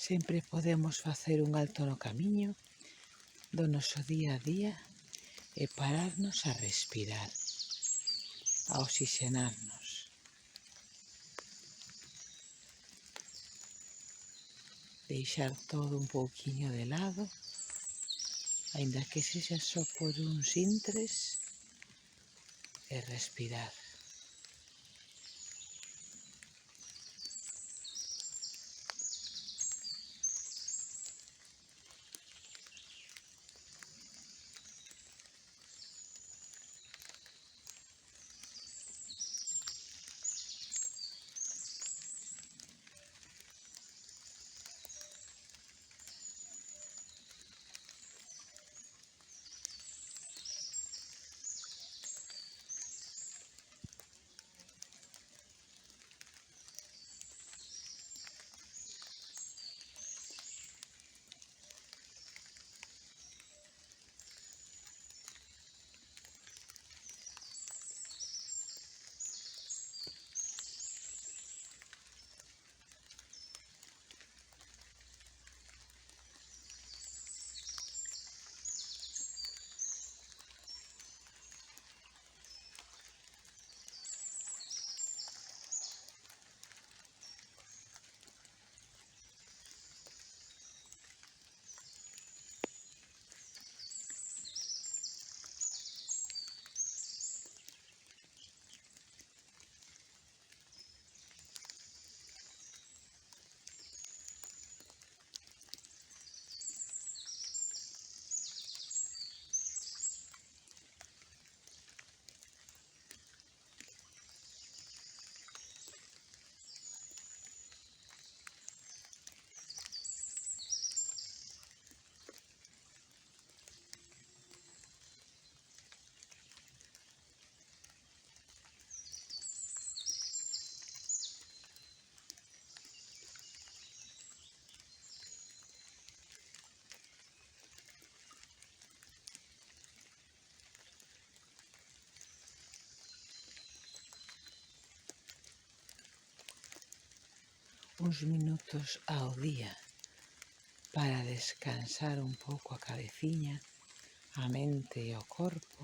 Sempre podemos facer un alto no camiño do noso día a día e pararnos a respirar, a oxigenarnos. Deixar todo un pouquiño de lado, aínda que sexa só por uns intres, e respirar. Uns minutos ao día para descansar un pouco a cabeciña, a mente e o corpo,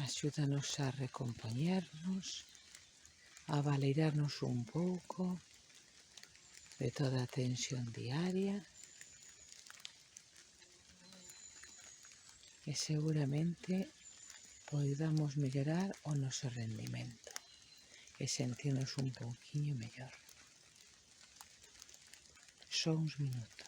axúdanos a recompoñernos, a baleirarnos un pouco de toda a tensión diaria e seguramente poidamos mellorar o noso rendimento e sentirnos un pouquiño mellor. Só uns minutos.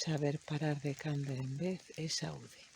Saber parar de cando en vez é saúde.